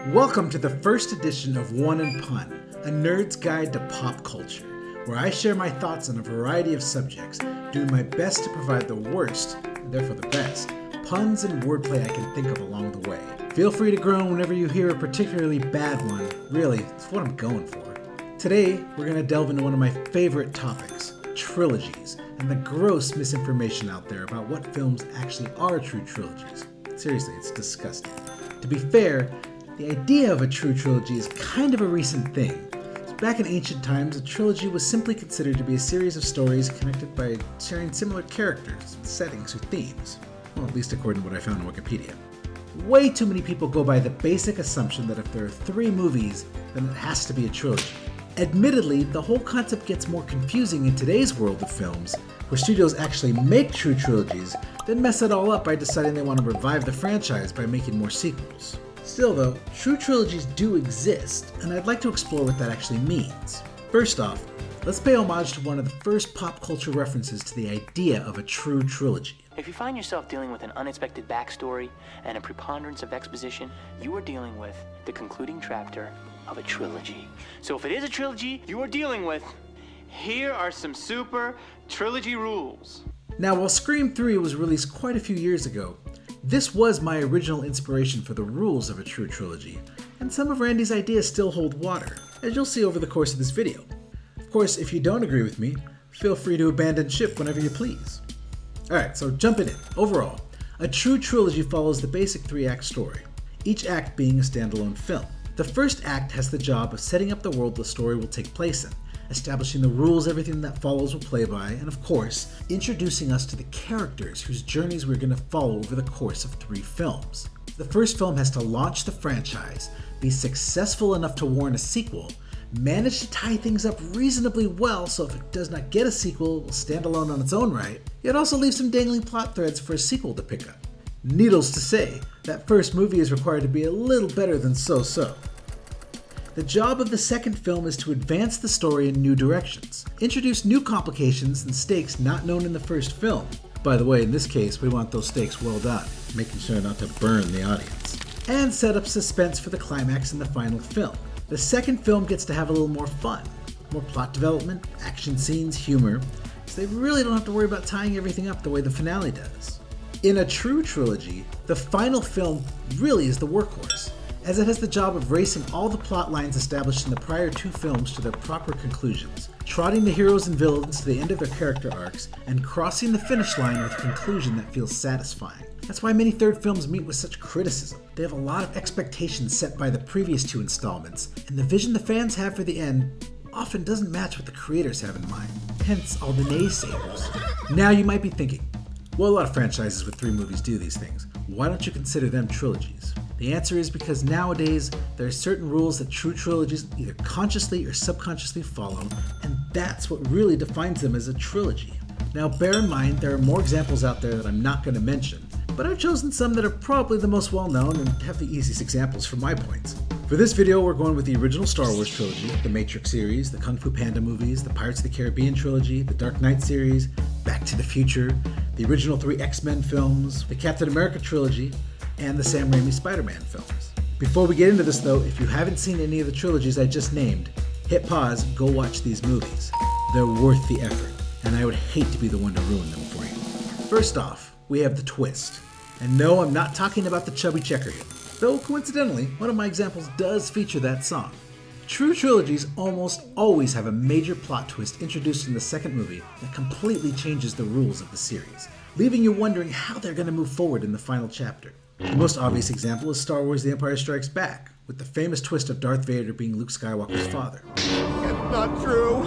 Welcome to the first edition of One and Pun, a nerd's guide to pop culture, where I share my thoughts on a variety of subjects, doing my best to provide the worst, and therefore the best, puns and wordplay I can think of along the way. Feel free to groan whenever you hear a particularly bad one. Really, it's what I'm going for. Today, we're going to delve into one of my favorite topics, trilogies, and the gross misinformation out there about what films actually are true trilogies. Seriously, it's disgusting. To be fair, the idea of a true trilogy is kind of a recent thing. Back in ancient times, a trilogy was simply considered to be a series of stories connected by sharing similar characters, settings, or themes. Well, at least according to what I found on Wikipedia. Way too many people go by the basic assumption that if there are 3 movies, then it has to be a trilogy. Admittedly, the whole concept gets more confusing in today's world of films, where studios actually make true trilogies, then mess it all up by deciding they want to revive the franchise by making more sequels. Still though, true trilogies do exist, and I'd like to explore what that actually means. First off, let's pay homage to one of the first pop culture references to the idea of a true trilogy. If you find yourself dealing with an unexpected backstory and a preponderance of exposition, you are dealing with the concluding chapter of a trilogy. So if it is a trilogy you are dealing with, here are some super trilogy rules. Now, while Scream 3 was released quite a few years ago, this was my original inspiration for the rules of a true trilogy, and some of Randy's ideas still hold water, as you'll see over the course of this video. Of course, if you don't agree with me, feel free to abandon ship whenever you please. Alright, so jumping in. Overall, a true trilogy follows the basic 3-act story, each act being a standalone film. The first act has the job of setting up the world the story will take place in, establishing the rules everything that follows will play by, and of course, introducing us to the characters whose journeys we're going to follow over the course of 3 films. The first film has to launch the franchise, be successful enough to warrant a sequel, manage to tie things up reasonably well so if it does not get a sequel, it will stand alone on its own right, yet also leave some dangling plot threads for a sequel to pick up. Needless to say, that first movie is required to be a little better than so-so. The job of the second film is to advance the story in new directions, introduce new complications and stakes not known in the first film. By the way, in this case, we want those stakes well done, making sure not to burn the audience. And set up suspense for the climax in the final film. The second film gets to have a little more fun, more plot development, action scenes, humor, so they really don't have to worry about tying everything up the way the finale does. In a true trilogy, the final film really is the workhorse, as it has the job of racing all the plot lines established in the prior 2 films to their proper conclusions, trotting the heroes and villains to the end of their character arcs, and crossing the finish line with a conclusion that feels satisfying. That's why many third films meet with such criticism. They have a lot of expectations set by the previous 2 installments, and the vision the fans have for the end often doesn't match what the creators have in mind, hence all the naysayers. Now you might be thinking, well, a lot of franchises with 3 movies do these things. Why don't you consider them trilogies? The answer is because nowadays there are certain rules that true trilogies either consciously or subconsciously follow, and that's what really defines them as a trilogy. Now bear in mind there are more examples out there that I'm not going to mention, but I've chosen some that are probably the most well known and have the easiest examples from my points. For this video we're going with the original Star Wars trilogy, the Matrix series, the Kung Fu Panda movies, the Pirates of the Caribbean trilogy, the Dark Knight series, Back to the Future, the original 3 X-Men films, the Captain America trilogy, and the Sam Raimi Spider-Man films. Before we get into this though, if you haven't seen any of the trilogies I just named, hit pause, go watch these movies. They're worth the effort, and I would hate to be the one to ruin them for you. First off, we have the twist. And no, I'm not talking about the chubby checker here, though coincidentally, one of my examples does feature that song. True trilogies almost always have a major plot twist introduced in the second movie that completely changes the rules of the series, leaving you wondering how they're going to move forward in the final chapter. The most obvious example is Star Wars The Empire Strikes Back, with the famous twist of Darth Vader being Luke Skywalker's father. It's not true!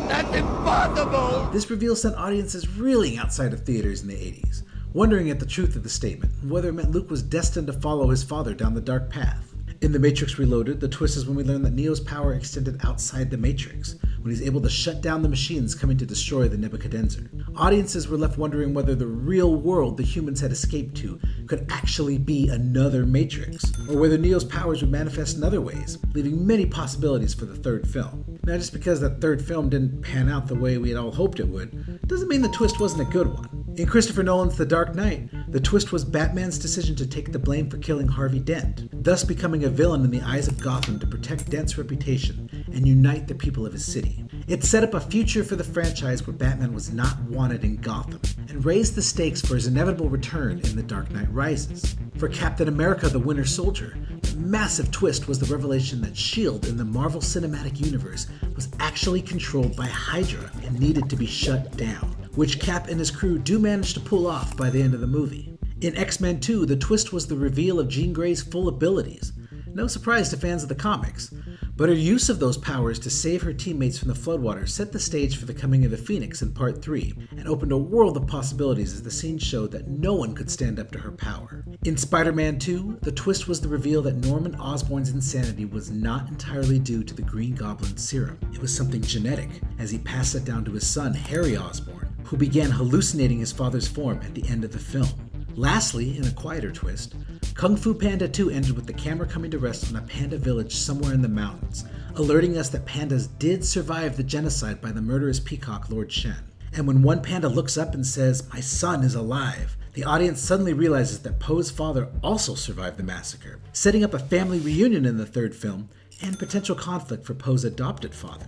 That's impossible! This reveal sent audiences reeling outside of theaters in the 80s, wondering at the truth of the statement, and whether it meant Luke was destined to follow his father down the dark path. In The Matrix Reloaded, the twist is when we learn that Neo's power extended outside the Matrix, when he's able to shut down the machines coming to destroy the Nebuchadnezzar. Audiences were left wondering whether the real world the humans had escaped to could actually be another Matrix, or whether Neo's powers would manifest in other ways, leaving many possibilities for the third film. Now, just because that third film didn't pan out the way we had all hoped it would, doesn't mean the twist wasn't a good one. In Christopher Nolan's The Dark Knight, the twist was Batman's decision to take the blame for killing Harvey Dent, thus becoming a villain in the eyes of Gotham to protect Dent's reputation and unite the people of his city. It set up a future for the franchise where Batman was not wanted in Gotham, and raised the stakes for his inevitable return in The Dark Knight Rises. For Captain America: The Winter Soldier, the massive twist was the revelation that S.H.I.E.L.D. in the Marvel Cinematic Universe was actually controlled by Hydra and needed to be shut down, which Cap and his crew do manage to pull off by the end of the movie. In X-Men 2, the twist was the reveal of Jean Grey's full abilities. No surprise to fans of the comics, but her use of those powers to save her teammates from the floodwaters set the stage for the coming of the Phoenix in Part 3, and opened a world of possibilities as the scene showed that no one could stand up to her power. In Spider-Man 2, the twist was the reveal that Norman Osborn's insanity was not entirely due to the Green Goblin's serum. It was something genetic, as he passed it down to his son, Harry Osborn, who began hallucinating his father's form at the end of the film. Lastly, in a quieter twist, Kung Fu Panda 2 ended with the camera coming to rest on a panda village somewhere in the mountains, alerting us that pandas did survive the genocide by the murderous peacock Lord Shen. And when one panda looks up and says, "My son is alive," the audience suddenly realizes that Poe's father also survived the massacre, setting up a family reunion in the third film and potential conflict for Poe's adopted father.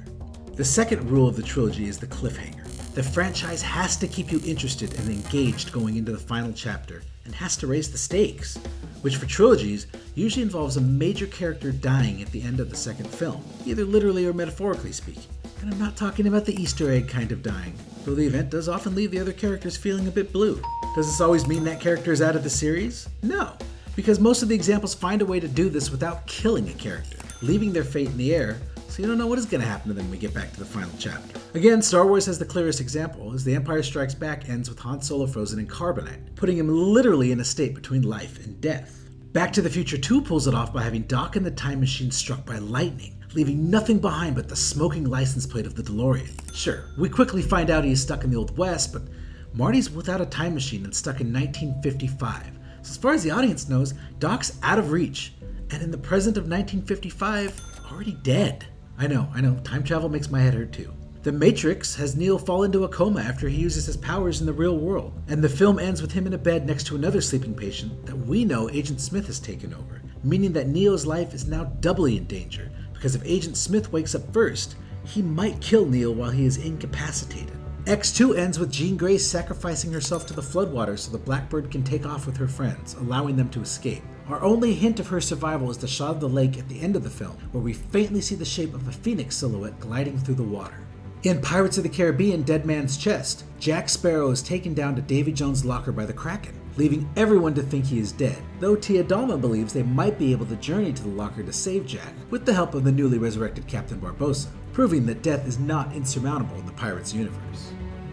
The second rule of the trilogy is the cliffhanger. The franchise has to keep you interested and engaged going into the final chapter, and has to raise the stakes, which for trilogies usually involves a major character dying at the end of the second film, either literally or metaphorically speaking. And I'm not talking about the Easter egg kind of dying, though the event does often leave the other characters feeling a bit blue. Does this always mean that character is out of the series? No, because most of the examples find a way to do this without killing a character, leaving their fate in the air, so you don't know what is going to happen to them when we get back to the final chapter. Again, Star Wars has the clearest example, as The Empire Strikes Back ends with Han Solo frozen in carbonite, putting him literally in a state between life and death. Back to the Future 2 pulls it off by having Doc and the time machine struck by lightning, leaving nothing behind but the smoking license plate of the DeLorean. Sure, we quickly find out he is stuck in the Old West, but Marty's without a time machine and stuck in 1955. So as far as the audience knows, Doc's out of reach, and in the present of 1955, already dead. I know, time travel makes my head hurt too. The Matrix has Neo fall into a coma after he uses his powers in the real world, and the film ends with him in a bed next to another sleeping patient that we know Agent Smith has taken over, meaning that Neo's life is now doubly in danger, because if Agent Smith wakes up first, he might kill Neo while he is incapacitated. X2 ends with Jean Grey sacrificing herself to the floodwaters so the Blackbird can take off with her friends, allowing them to escape. Our only hint of her survival is the shot of the lake at the end of the film, where we faintly see the shape of a phoenix silhouette gliding through the water. In Pirates of the Caribbean: Dead Man's Chest, Jack Sparrow is taken down to Davy Jones' locker by the Kraken, leaving everyone to think he is dead, though Tia Dalma believes they might be able to journey to the locker to save Jack, with the help of the newly resurrected Captain Barbossa, proving that death is not insurmountable in the Pirates universe.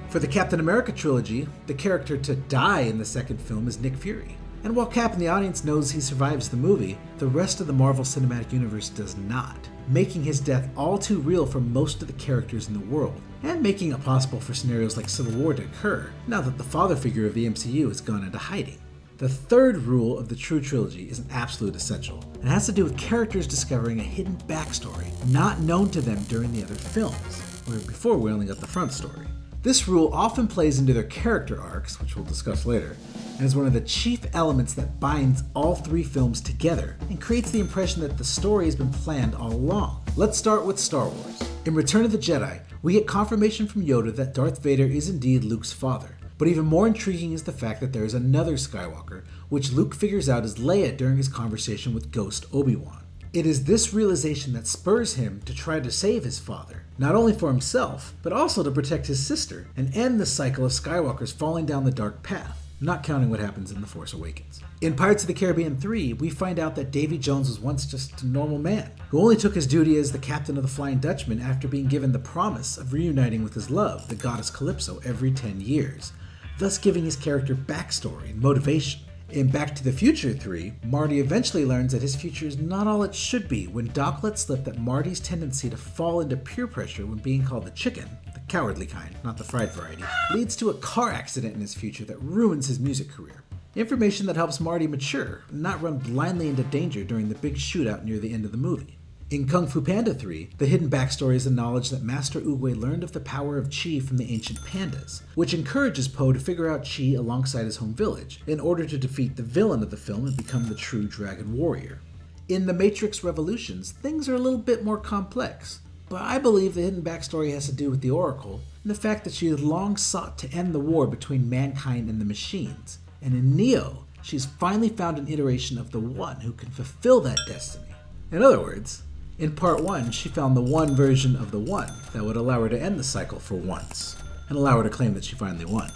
For the Captain America trilogy, the character to die in the second film is Nick Fury. And while Cap and the audience knows he survives the movie, the rest of the Marvel Cinematic Universe does not, making his death all too real for most of the characters in the world, and making it possible for scenarios like Civil War to occur, now that the father figure of the MCU has gone into hiding. The third rule of the True Trilogy is an absolute essential, and has to do with characters discovering a hidden backstory not known to them during the other films, where before we only got the front story. This rule often plays into their character arcs, which we'll discuss later, and is one of the chief elements that binds all three films together and creates the impression that the story has been planned all along. Let's start with Star Wars. In Return of the Jedi, we get confirmation from Yoda that Darth Vader is indeed Luke's father, but even more intriguing is the fact that there is another Skywalker, which Luke figures out is Leia during his conversation with Ghost Obi-Wan. It is this realization that spurs him to try to save his father, not only for himself, but also to protect his sister and end the cycle of Skywalkers falling down the dark path, not counting what happens in The Force Awakens. In Pirates of the Caribbean 3, we find out that Davy Jones was once just a normal man, who only took his duty as the captain of the Flying Dutchman after being given the promise of reuniting with his love, the goddess Calypso, every 10 years, thus giving his character backstory and motivation. In Back to the Future 3, Marty eventually learns that his future is not all it should be when Doc lets slip that Marty's tendency to fall into peer pressure when being called the chicken, the cowardly kind, not the fried variety, leads to a car accident in his future that ruins his music career. Information that helps Marty mature and not run blindly into danger during the big shootout near the end of the movie. In Kung Fu Panda 3, the hidden backstory is the knowledge that Master Oogway learned of the power of Chi from the ancient pandas, which encourages Po to figure out Chi alongside his home village in order to defeat the villain of the film and become the true Dragon Warrior. In The Matrix Revolutions, things are a little bit more complex, but I believe the hidden backstory has to do with the Oracle and the fact that she has long sought to end the war between mankind and the machines. And in Neo, she's finally found an iteration of the One who can fulfill that destiny. In other words, in Part 1, she found the one version of the One that would allow her to end the cycle for once, and allow her to claim that she finally won,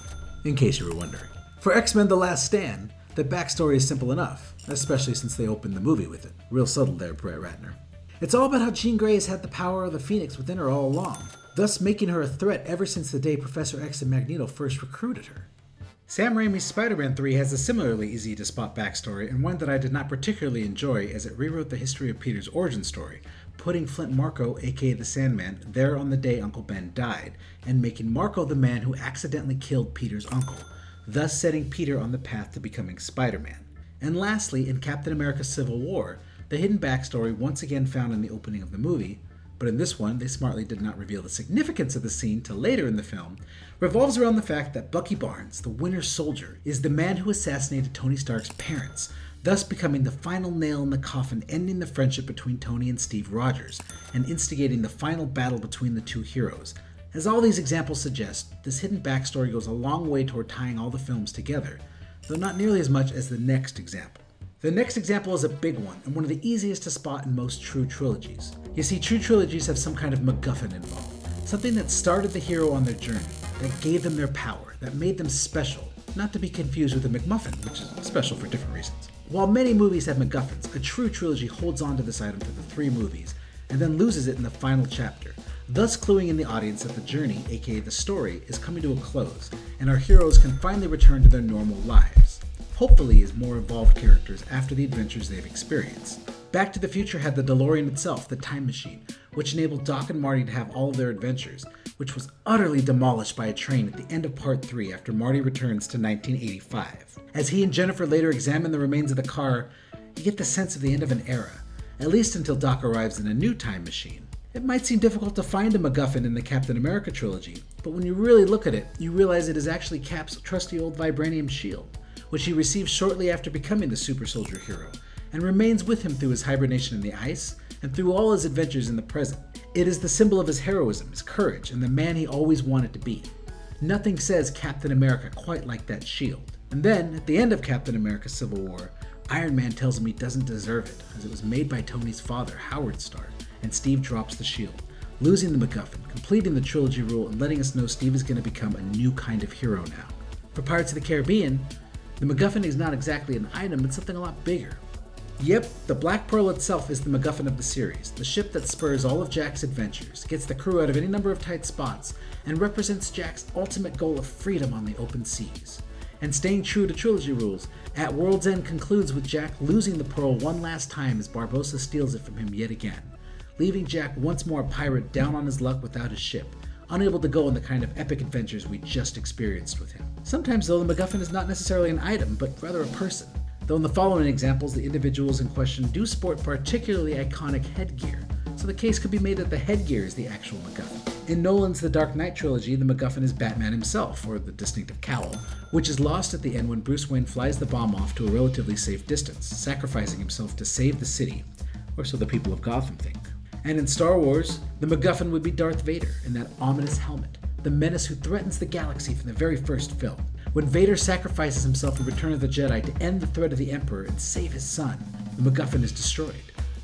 in case you were wondering. For X-Men The Last Stand, the backstory is simple enough, especially since they opened the movie with it. Real subtle there, Brett Ratner. It's all about how Jean Grey has had the power of the Phoenix within her all along, thus making her a threat ever since the day Professor X and Magneto first recruited her. Sam Raimi's Spider-Man 3 has a similarly easy to spot backstory, and one that I did not particularly enjoy as it rewrote the history of Peter's origin story, putting Flint Marko, aka the Sandman, there on the day Uncle Ben died, and making Marko the man who accidentally killed Peter's uncle, thus setting Peter on the path to becoming Spider-Man. And lastly, in Captain America Civil War, the hidden backstory once again found in the opening of the movie, but in this one they smartly did not reveal the significance of the scene till later in the film, revolves around the fact that Bucky Barnes, the Winter Soldier, is the man who assassinated Tony Stark's parents, thus becoming the final nail in the coffin, ending the friendship between Tony and Steve Rogers, and instigating the final battle between the two heroes. As all these examples suggest, this hidden backstory goes a long way toward tying all the films together, though not nearly as much as the next example. The next example is a big one, and one of the easiest to spot in most true trilogies. You see, true trilogies have some kind of MacGuffin involved, something that started the hero on their journey, that gave them their power, that made them special, not to be confused with a McMuffin, which is special for different reasons. While many movies have MacGuffins, a true trilogy holds on to this item for the 3 movies, and then loses it in the final chapter, thus cluing in the audience that the journey, aka the story, is coming to a close, and our heroes can finally return to their normal lives, hopefully as more evolved characters after the adventures they've experienced. Back to the Future had the DeLorean itself, the time machine, which enabled Doc and Marty to have all of their adventures, which was utterly demolished by a train at the end of Part 3 after Marty returns to 1985. As he and Jennifer later examine the remains of the car, you get the sense of the end of an era, at least until Doc arrives in a new time machine. It might seem difficult to find a MacGuffin in the Captain America trilogy, but when you really look at it, you realize it is actually Cap's trusty old vibranium shield, which he receives shortly after becoming the super soldier hero, and remains with him through his hibernation in the ice and through all his adventures in the present. It is the symbol of his heroism, his courage, and the man he always wanted to be. Nothing says Captain America quite like that shield. And then, at the end of Captain America Civil War, Iron Man tells him he doesn't deserve it, as it was made by Tony's father, Howard Stark, and Steve drops the shield, losing the MacGuffin, completing the trilogy rule, and letting us know Steve is going to become a new kind of hero now. For Pirates of the Caribbean, the MacGuffin is not exactly an item, but something a lot bigger. Yep, the Black Pearl itself is the MacGuffin of the series, the ship that spurs all of Jack's adventures, gets the crew out of any number of tight spots, and represents Jack's ultimate goal of freedom on the open seas. And staying true to trilogy rules, At World's End concludes with Jack losing the Pearl one last time as Barbossa steals it from him yet again, leaving Jack once more a pirate down on his luck without his ship, unable to go on the kind of epic adventures we just experienced with him. Sometimes though, the MacGuffin is not necessarily an item, but rather a person. Though in the following examples, the individuals in question do sport particularly iconic headgear, so the case could be made that the headgear is the actual MacGuffin. In Nolan's The Dark Knight trilogy, the MacGuffin is Batman himself, or the distinctive cowl, which is lost at the end when Bruce Wayne flies the bomb off to a relatively safe distance, sacrificing himself to save the city, or so the people of Gotham think. And in Star Wars, the MacGuffin would be Darth Vader in that ominous helmet, the menace who threatens the galaxy from the very first film. When Vader sacrifices himself in Return of the Jedi to end the threat of the Emperor and save his son, the MacGuffin is destroyed.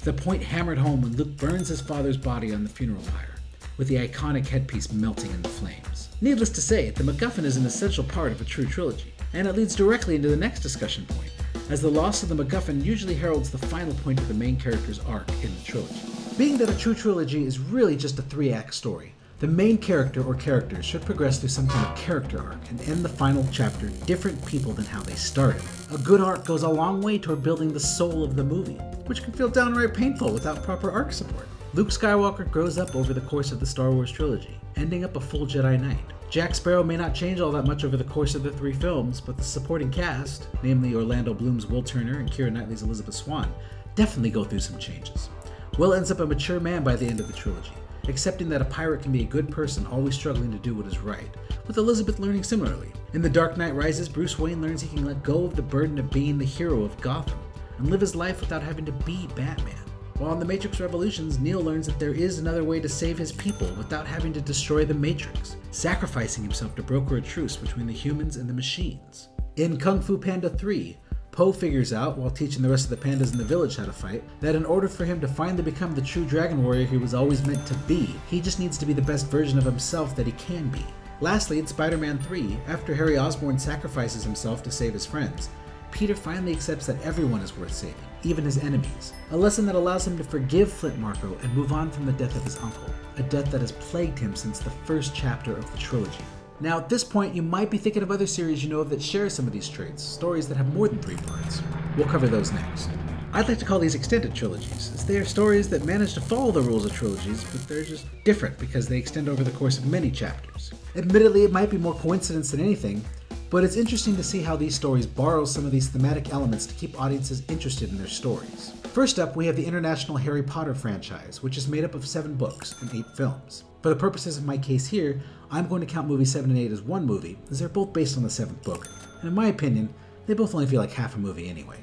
The point hammered home when Luke burns his father's body on the funeral pyre, with the iconic headpiece melting in the flames. Needless to say, the MacGuffin is an essential part of a true trilogy, and it leads directly into the next discussion point, as the loss of the MacGuffin usually heralds the final point of the main character's arc in the trilogy. Being that a true trilogy is really just a 3-act story, the main character or characters should progress through some kind of character arc and end the final chapter different people than how they started. A good arc goes a long way toward building the soul of the movie, which can feel downright painful without proper arc support. Luke Skywalker grows up over the course of the Star Wars trilogy, ending up a full Jedi Knight. Jack Sparrow may not change all that much over the course of the 3 films, but the supporting cast, namely Orlando Bloom's Will Turner and Keira Knightley's Elizabeth Swann, definitely go through some changes. Will ends up a mature man by the end of the trilogy, accepting that a pirate can be a good person always struggling to do what is right, with Elizabeth learning similarly. In The Dark Knight Rises, Bruce Wayne learns he can let go of the burden of being the hero of Gotham and live his life without having to be Batman. While in The Matrix Revolutions, Neo learns that there is another way to save his people without having to destroy the Matrix, sacrificing himself to broker a truce between the humans and the machines. In Kung Fu Panda 3, Po figures out, while teaching the rest of the pandas in the village how to fight, that in order for him to finally become the true dragon warrior he was always meant to be, he just needs to be the best version of himself that he can be. Lastly, in Spider-Man 3, after Harry Osborn sacrifices himself to save his friends, Peter finally accepts that everyone is worth saving, even his enemies. A lesson that allows him to forgive Flint Marko and move on from the death of his uncle, a death that has plagued him since the first chapter of the trilogy. Now at this point, you might be thinking of other series you know of that share some of these traits, stories that have more than 3 parts. We'll cover those next. I'd like to call these extended trilogies, as they are stories that manage to follow the rules of trilogies, but they're just different because they extend over the course of many chapters. Admittedly, it might be more coincidence than anything, but it's interesting to see how these stories borrow some of these thematic elements to keep audiences interested in their stories. First up, we have the international Harry Potter franchise, which is made up of 7 books and 8 films. For the purposes of my case here, I'm going to count movies 7 and 8 as one movie, as they're both based on the 7th book, and in my opinion, they both only feel like half a movie anyway.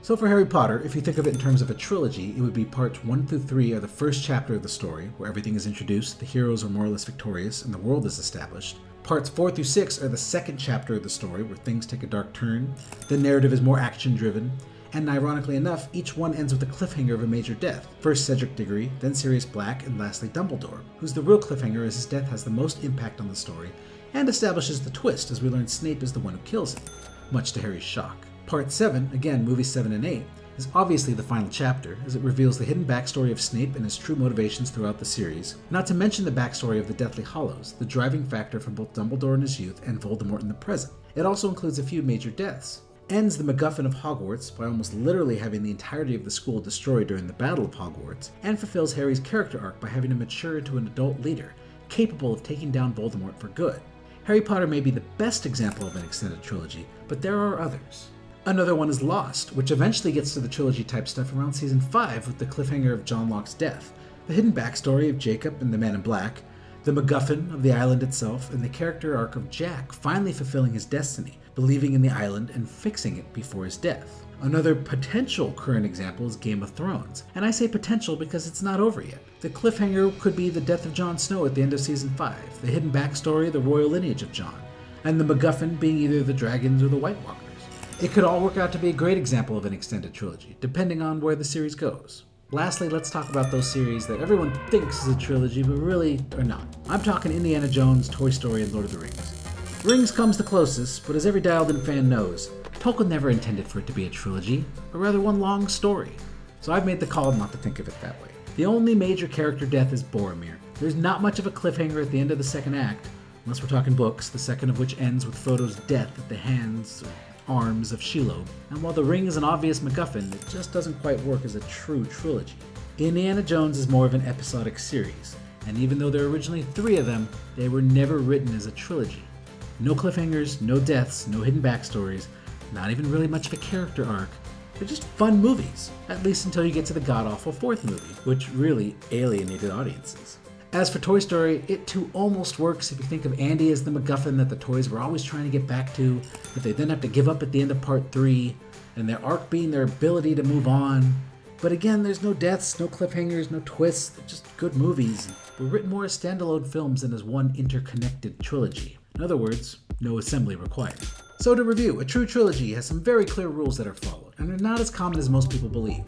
So for Harry Potter, if you think of it in terms of a trilogy, it would be parts 1 through 3 are the first chapter of the story, where everything is introduced, the heroes are more or less victorious, and the world is established. Parts 4 through 6 are the second chapter of the story, where things take a dark turn, the narrative is more action-driven, and ironically enough, each one ends with a cliffhanger of a major death. First Cedric Diggory, then Sirius Black, and lastly Dumbledore, who's the real cliffhanger as his death has the most impact on the story, and establishes the twist as we learn Snape is the one who kills him, much to Harry's shock. Part 7, again movies 7 and 8, is obviously the final chapter, as it reveals the hidden backstory of Snape and his true motivations throughout the series, not to mention the backstory of the Deathly Hallows, the driving factor for both Dumbledore in his youth and Voldemort in the present. It also includes a few major deaths. Ends the MacGuffin of Hogwarts by almost literally having the entirety of the school destroyed during the Battle of Hogwarts, and fulfills Harry's character arc by having him mature into an adult leader, capable of taking down Voldemort for good. Harry Potter may be the best example of an extended trilogy, but there are others. Another one is Lost, which eventually gets to the trilogy-type stuff around season 5 with the cliffhanger of John Locke's death, the hidden backstory of Jacob and the Man in Black, the MacGuffin of the island itself, and the character arc of Jack finally fulfilling his destiny, believing in the island and fixing it before his death. Another potential current example is Game of Thrones, and I say potential because it's not over yet. The cliffhanger could be the death of Jon Snow at the end of season 5, the hidden backstory, the royal lineage of Jon, and the MacGuffin being either the dragons or the White Walkers. It could all work out to be a great example of an extended trilogy, depending on where the series goes. Lastly, let's talk about those series that everyone thinks is a trilogy, but really are not. I'm talking Indiana Jones, Toy Story, and Lord of the Rings. Rings comes the closest, but as every dialed-in fan knows, Tolkien never intended for it to be a trilogy, but rather one long story. So I've made the call not to think of it that way. The only major character death is Boromir. There's not much of a cliffhanger at the end of the second act, unless we're talking books, the second of which ends with Frodo's death at the hands or arms of Shelob. And while The Ring is an obvious MacGuffin, it just doesn't quite work as a true trilogy. Indiana Jones is more of an episodic series, and even though there are originally 3 of them, they were never written as a trilogy. No cliffhangers, no deaths, no hidden backstories, not even really much of a character arc. They're just fun movies, at least until you get to the god-awful 4th movie, which really alienated audiences. As for Toy Story, it too almost works if you think of Andy as the MacGuffin that the toys were always trying to get back to, that they then have to give up at the end of part 3, and their arc being their ability to move on. But again, there's no deaths, no cliffhangers, no twists, they're just good movies. Were written more as standalone films than as one interconnected trilogy. In other words, no assembly required. So to review, a true trilogy has some very clear rules that are followed, and are not as common as most people believe.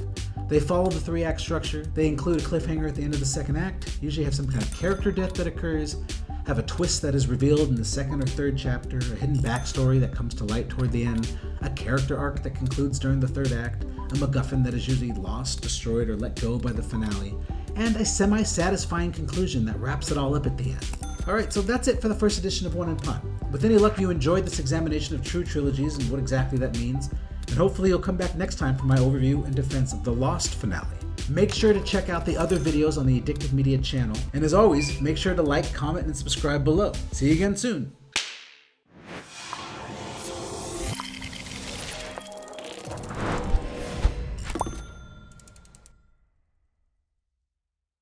They follow the 3-act structure, they include a cliffhanger at the end of the second act, usually have some kind of character death that occurs, have a twist that is revealed in the 2nd or 3rd chapter, a hidden backstory that comes to light toward the end, a character arc that concludes during the 3rd act, a MacGuffin that is usually lost, destroyed, or let go by the finale, and a semi-satisfying conclusion that wraps it all up at the end. Alright, so that's it for the first edition of One and Pun. With any luck, you enjoyed this examination of true trilogies and what exactly that means, and hopefully you'll come back next time for my overview and defense of the Lost finale. Make sure to check out the other videos on the Addictive Media channel, and as always, make sure to like, comment, and subscribe below. See you again soon!